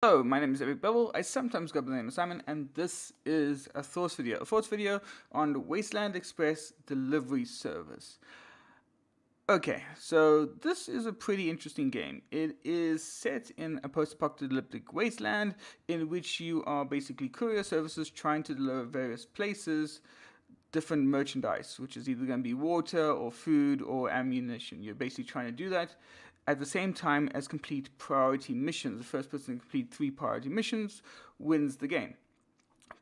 Hello, my name is Eric Bevel. I sometimes go by the name of Simon, and this is a thoughts video. A thoughts video on the Wasteland Express delivery service. Okay, so this is a pretty interesting game. It is set in a post-apocalyptic wasteland in which you are basically courier services trying to deliver various places different merchandise, which is either going to be water or food or ammunition. You're basically trying to do that at the same time as complete priority missions. The first person to complete 3 priority missions wins the game.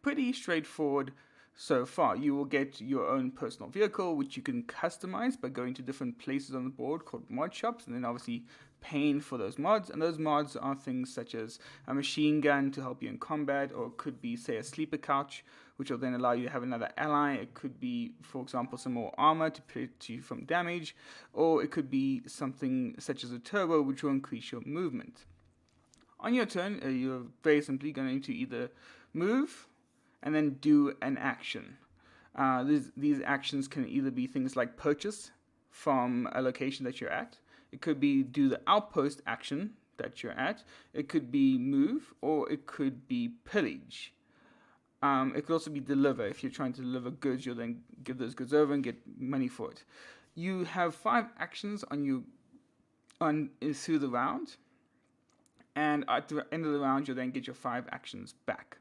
Pretty straightforward so far. You will get your own personal vehicle, which you can customize by going to different places on the board called mod shops, and then obviously paying for those mods. And those mods are things such as a machine gun to help you in combat, or it could be, say, a sleeper couch, which will then allow you to have another ally. It could be, for example, some more armor to protect you from damage, or it could be something such as a turbo, which will increase your movement. On your turn, you're very simply going to either move and then do an action. These actions can either be things like purchase from a location that you're at. It could be do the outpost action that you're at. It could be move, or it could be pillage. It could also be deliver. If you're trying to deliver goods, you'll then give those goods over and get money for it. You have 5 actions through the round, and at the end of the round, you'll then get your 5 actions back.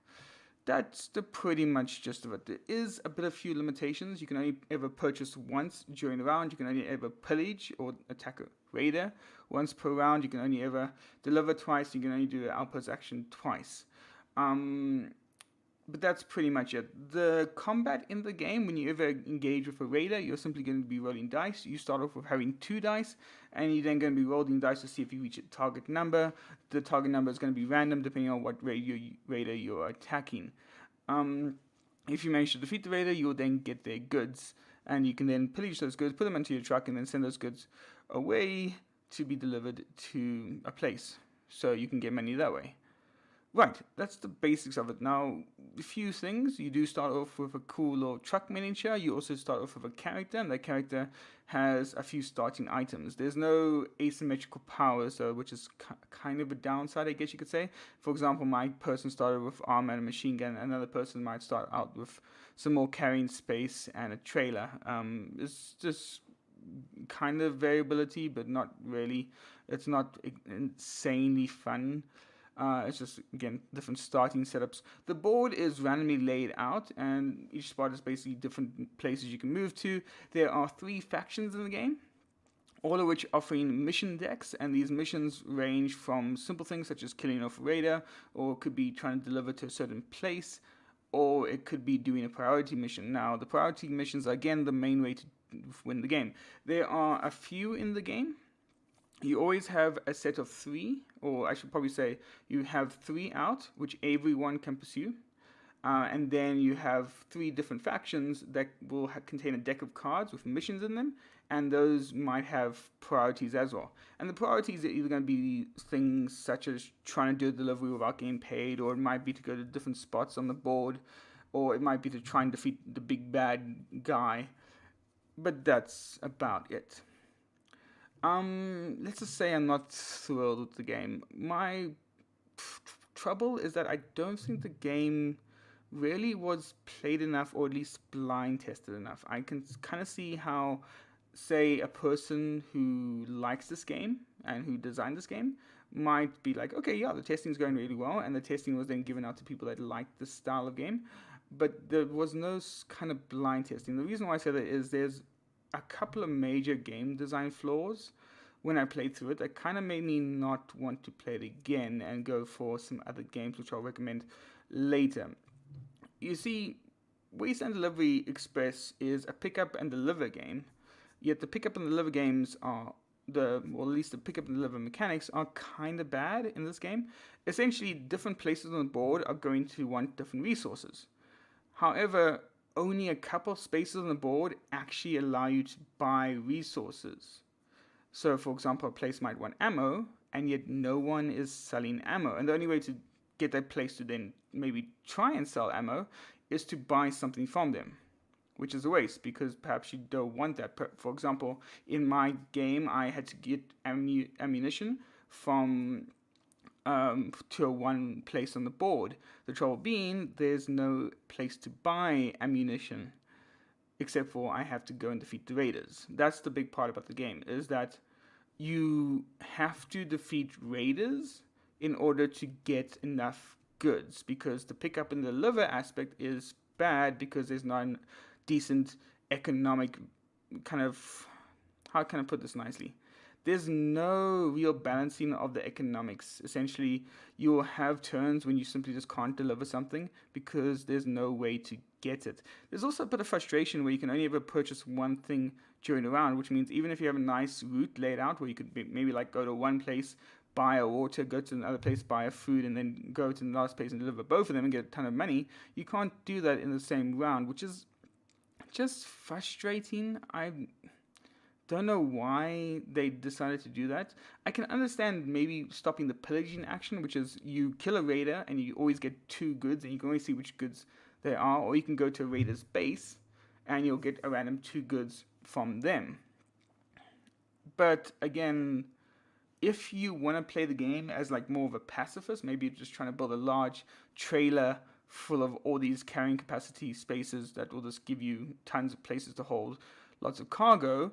That's the pretty much gist of it. There is a bit of few limitations. You can only ever purchase once during the round. You can only ever pillage or attack a raider once per round. You can only ever deliver twice. You can only do an outpost action twice. But that's pretty much it. The combat in the game, when you ever engage with a raider, you're simply going to be rolling dice. You start off with having 2 dice, and you're then going to be rolling dice to see if you reach a target number. The target number is going to be random depending on what raider you're attacking. If you manage to defeat the raider, you'll then get their goods, and you can then pillage those goods, put them into your truck, and then send those goods away to be delivered to a place. So you can get money that way. Right, that's the basics of it. Now, a few things. You do start off with a cool little truck miniature. You also start off with a character, and that character has a few starting items. There's no asymmetrical powers, which is kind of a downside, I guess you could say. For example, my person started with armor and a machine gun. Another person might start out with some more carrying space and a trailer. It's just kind of variability, but not really. It's not insanely fun. It's just, again, different starting setups. The board is randomly laid out, and each spot is basically different places you can move to. There are 3 factions in the game, all of which offering mission decks, and these missions range from simple things such as killing off a raider, or it could be trying to deliver to a certain place, or it could be doing a priority mission. Now, the priority missions are, again, the main way to win the game. There are a few in the game. You always have a set of 3, or I should probably say you have 3 out, which everyone can pursue. And then you have 3 different factions that will contain a deck of cards with missions in them, and those might have priorities as well. And the priorities are either going to be things such as trying to do a delivery without getting paid, or it might be to go to different spots on the board, or it might be to try and defeat the big bad guy. But that's about it. Let's just say I'm not thrilled with the game. My trouble is that I don't think the game really was played enough, or at least blind tested enough. I can kind of see how, say, a person who likes this game and who designed this game might be like, okay, yeah, the testing's going really well, and the testing was then given out to people that liked this style of game, but there was no kind of blind testing. The reason why I say that is there's a couple of major game design flaws when I played through it that kind of made me not want to play it again and go for some other games, which I'll recommend later. You see, Wasteland Delivery Express is a pick up and deliver game, yet the pick up and deliver games are or at least the pick up and deliver mechanics are kind of bad in this game. Essentially, different places on the board are going to want different resources. However, only a couple of spaces on the board actually allow you to buy resources. So, for example, a place might want ammo, and yet no one is selling ammo. And the only way to get that place to then maybe try and sell ammo is to buy something from them, which is a waste because perhaps you don't want that. For example, in my game, I had to get ammunition from to a one place on the board. The trouble being, there's no place to buy ammunition, except for I have to go and defeat the raiders. That's the big part about the game, is that you have to defeat raiders in order to get enough goods, because the pick up and deliver aspect is bad because there's not a decent economic kind of, how can I put this nicely? There's no real balancing of the economics. Essentially, you'll have turns when you simply just can't deliver something because there's no way to get it. There's also a bit of frustration where you can only ever purchase one thing during a round, which means even if you have a nice route laid out where you could maybe like go to one place, buy a water, go to another place, buy a food, and then go to the last place and deliver both of them and get a ton of money, you can't do that in the same round, which is just frustrating. I don't know why they decided to do that. I can understand maybe stopping the pillaging action, which is you kill a raider and you always get 2 goods and you can only see which goods there are, or you can go to a raider's base and you'll get a random 2 goods from them. But again, if you want to play the game as like more of a pacifist, maybe you're just trying to build a large trailer full of all these carrying capacity spaces that will just give you tons of places to hold lots of cargo,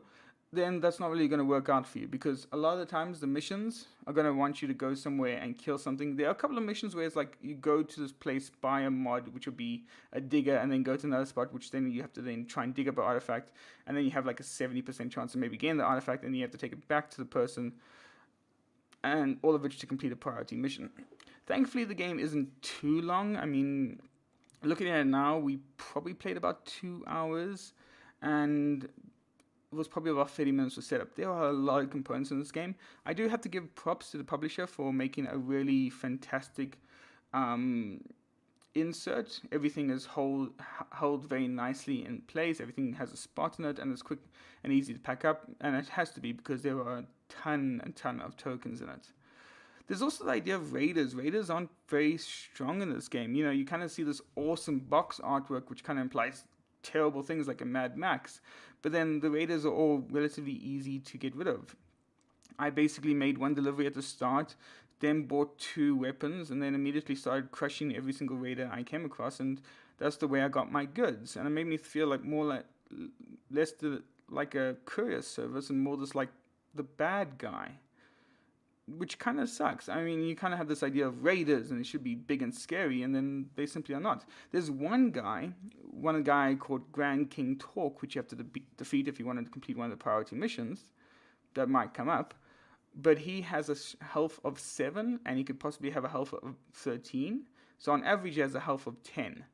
then that's not really going to work out for you, because a lot of the times the missions are going to want you to go somewhere and kill something. There are a couple of missions where it's like you go to this place, buy a mod, which will be a digger, and then go to another spot, which then you have to then try and dig up an artifact, and then you have like a 70% chance of maybe getting the artifact, and you have to take it back to the person, and all of which to complete a priority mission. Thankfully, the game isn't too long. I mean, looking at it now, we probably played about 2 hours, and it was probably about 30 minutes to set up. There are a lot of components in this game. I do have to give props to the publisher for making a really fantastic insert. Everything is held very nicely in place. Everything has a spot in it, and it's quick and easy to pack up. And it has to be, because there are a ton of tokens in it. There's also the idea of raiders. Raiders aren't very strong in this game. You know, you kind of see this awesome box artwork, which kind of implies terrible things like a Mad Max, but then the raiders are all relatively easy to get rid of. I basically made 1 delivery at the start, then bought 2 weapons, and then immediately started crushing every single raider I came across, and that's the way I got my goods. And it made me feel like less like a courier service and more just like the bad guy, which kind of sucks. I mean, you kind of have this idea of raiders and they should be big and scary, and then they simply are not. There's one guy called Grand King Talk, which you have to defeat if you want to complete one of the priority missions that might come up. But he has a health of 7, and he could possibly have a health of 13. So on average, he has a health of 10.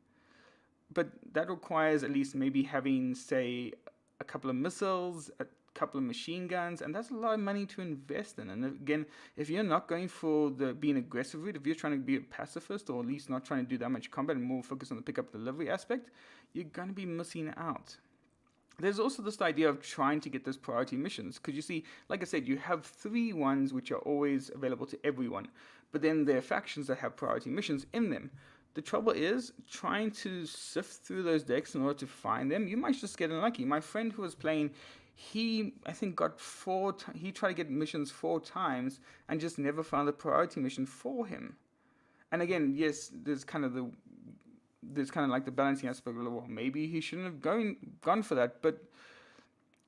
But that requires at least maybe having, say, a couple of missiles, a couple of machine guns, and that's a lot of money to invest in. And again, if you're not going for the being aggressive route, if you're trying to be a pacifist, or at least not trying to do that much combat and more focus on the pickup delivery aspect, you're going to be missing out. There's also this idea of trying to get those priority missions, because you see, like I said, you have 3 ones which are always available to everyone, but then there are factions that have priority missions in them. The trouble is trying to sift through those decks in order to find them. You might just get unlucky. My friend who was playing, he, I think, got he tried to get missions 4 times and just never found a priority mission for him. And again, yes, there's kind of like the balancing aspect of, well, maybe he shouldn't have gone for that, but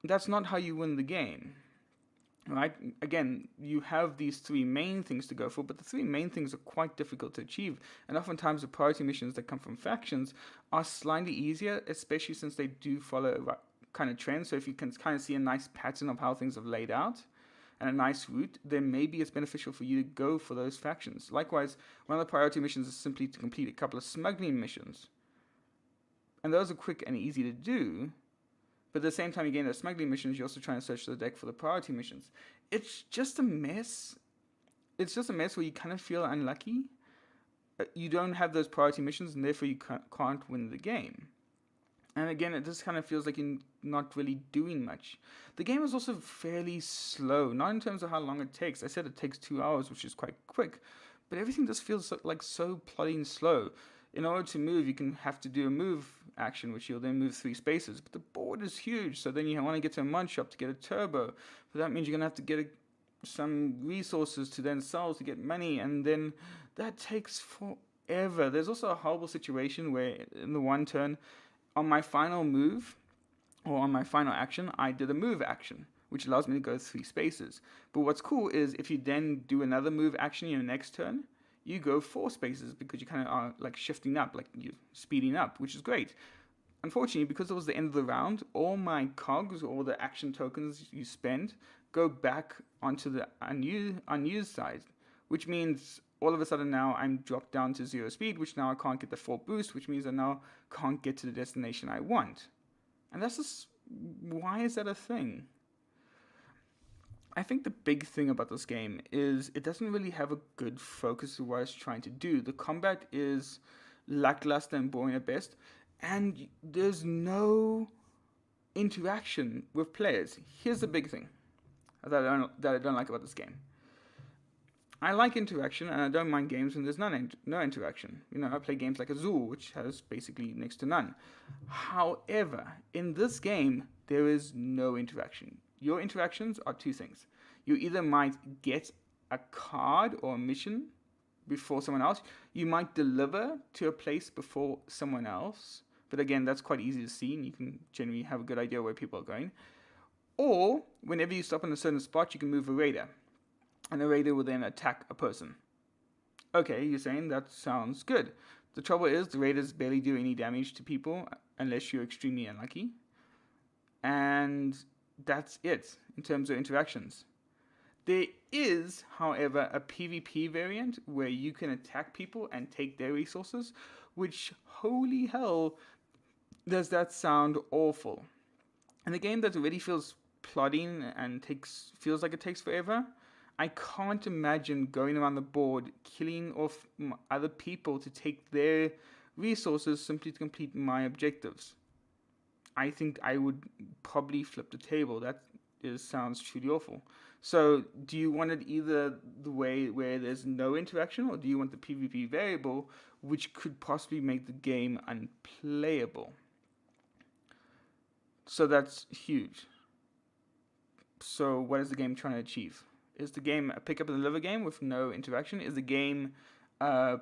that's not how you win the game, right? Again, you have these 3 main things to go for, but the 3 main things are quite difficult to achieve, and oftentimes the priority missions that come from factions are slightly easier, especially since they do follow a kind of trend. So if you can kind of see a nice pattern of how things have laid out and a nice route, then maybe it's beneficial for you to go for those factions. Likewise, one of the priority missions is simply to complete a couple of smuggling missions, and those are quick and easy to do. But at the same time you gain those smuggling missions, you're also trying to search the deck for the priority missions. It's just a mess. It's just a mess where you kind of feel unlucky. You don't have those priority missions, and therefore you can't win the game. And again, it just kind of feels like you're not really doing much. The game is also fairly slow, not in terms of how long it takes. I said it takes 2 hours, which is quite quick, but everything just feels like so plodding slow. In order to move, you have to do a move action, which you'll then move 3 spaces. But the board is huge, so then you want to get to a mod shop to get a turbo. But that means you're going to have to get some resources to then sell to get money, and then that takes forever. There's also a horrible situation where in the one turn, on my final move, or on my final action, I did a move action, which allows me to go 3 spaces. But what's cool is if you then do another move action in your next turn, you go 4 spaces because you kind of are like shifting up, like you're speeding up, which is great. Unfortunately, because it was the end of the round, all my cogs, all the action tokens you spend, go back onto the unused side, which means all of a sudden now I'm dropped down to 0 speed, which now I can't get the full boost, which means I now can't get to the destination I want. And that's just, why is that a thing? I think the big thing about this game is it doesn't really have a good focus to what it's trying to do. The combat is lackluster and boring at best, and there's no interaction with players. Here's the big thing that I don't like about this game. I like interaction, and I don't mind games when there's no interaction. I play games like Azul, which has basically next to none. However, in this game, there is no interaction. Your interactions are 2 things. You either might get a card or a mission before someone else. You might deliver to a place before someone else. But again, that's quite easy to see, and you can generally have a good idea where people are going. Or, whenever you stop in a certain spot, you can move a raider. And the raider will then attack a person. Okay, you're saying that sounds good. The trouble is, the raiders barely do any damage to people unless you're extremely unlucky. And that's it in terms of interactions. There is, however, a PvP variant where you can attack people and take their resources, which, holy hell, does that sound awful. In a game that already feels plodding and feels like it takes forever, I can't imagine going around the board killing off other people to take their resources simply to complete my objectives. I think I would probably flip the table. That sounds truly awful. So, do you want it either the way where there's no interaction, or do you want the PvP variable, which could possibly make the game unplayable? So that's huge. So, what is the game trying to achieve? Is the game a pick up and deliver game with no interaction? Is the game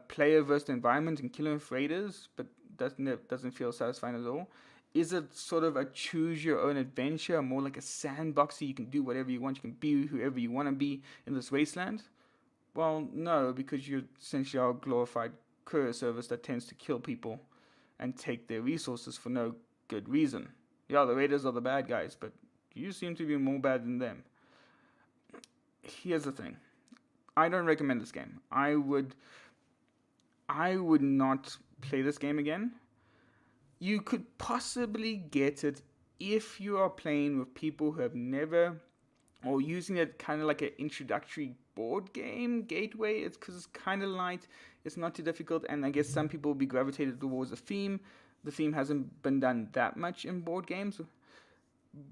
player versus the environment and killing with raiders, but doesn't feel satisfying at all? Is it sort of a choose your own adventure, more like a sandboxy? You can do whatever you want. You can be whoever you want to be in this wasteland. Well, no, because you're essentially a glorified courier service that tends to kill people and take their resources for no good reason. Yeah, the raiders are the bad guys, but you seem to be more bad than them. Here's the thing. I don't recommend this game. I would not play this game again. You could possibly get it if you are playing with people who have never, or using it kind of like an introductory board game gateway. It's because it's kind of light, it's not too difficult, and I guess some people will be gravitated towards the theme. The theme hasn't been done that much in board games.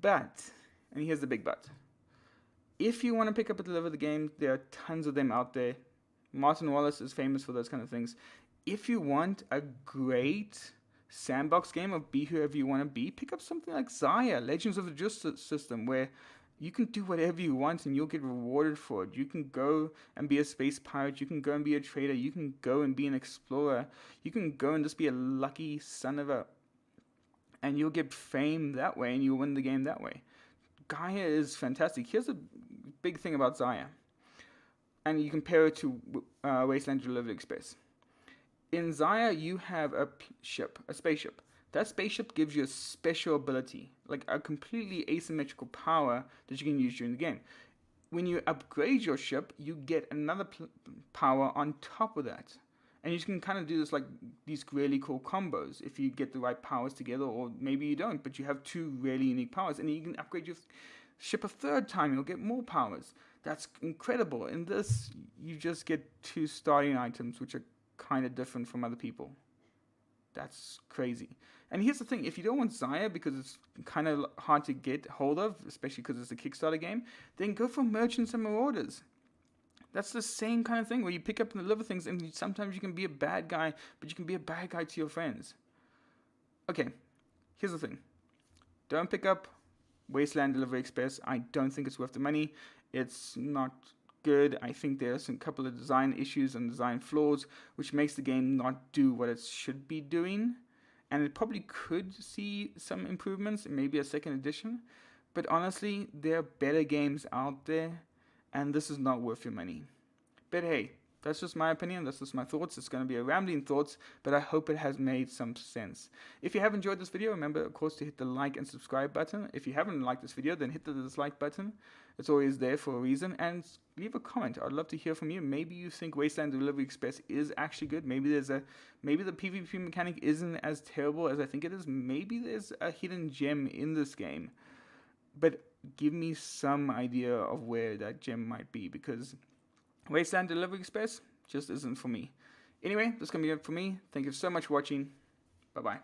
But, and here's the big but, if you want to pick up and deliver the game, there are tons of them out there. Martin Wallace is famous for those kind of things. If you want a great sandbox game of be whoever you want to be, pick up something like Xayah, Legends of the Justice System, where you can do whatever you want and you'll get rewarded for it. You can go and be a space pirate, you can go and be a trader, you can go and be an explorer, you can go and just be a lucky son of a, and you'll get fame that way and you'll win the game that way. Gaia is fantastic. Here's a big thing about Xayah, and you compare it to Wasteland Delivery Express. In Xayah, you have a spaceship. That spaceship gives you a special ability, like a completely asymmetrical power that you can use during the game. When you upgrade your ship, you get another power on top of that. And you can kind of do this like these really cool combos if you get the right powers together, or maybe you don't, but you have 2 really unique powers. And you can upgrade your ship a 3rd time, you'll get more powers. That's incredible. In this, you just get 2 starting items, which are kind of different from other people. That's crazy. And here's the thing, if you don't want Xayah because it's kind of hard to get hold of, especially because it's a Kickstarter game, then go for Merchants and Marauders. That's the same kind of thing where you pick up and deliver things, and sometimes you can be a bad guy, but you can be a bad guy to your friends. Okay, here's the thing. Don't pick up Wasteland Delivery Express. I don't think it's worth the money. It's not good. I think there's a couple of design issues and design flaws, which makes the game not do what it should be doing. And it probably could see some improvements in maybe a second edition. But honestly, there are better games out there, and this is not worth your money. But hey, that's just my opinion, that's just my thoughts. It's going to be a rambling thoughts, but I hope it has made some sense. If you have enjoyed this video, remember, of course, to hit the like and subscribe button. If you haven't liked this video, then hit the dislike button. It's always there for a reason. And leave a comment. I'd love to hear from you. Maybe you think Wasteland Delivery Express is actually good. Maybe the PvP mechanic isn't as terrible as I think it is. Maybe there's a hidden gem in this game. But give me some idea of where that gem might be, because Wasteland Delivery Express just isn't for me. Anyway, that's going to be it for me. Thank you so much for watching. Bye-bye.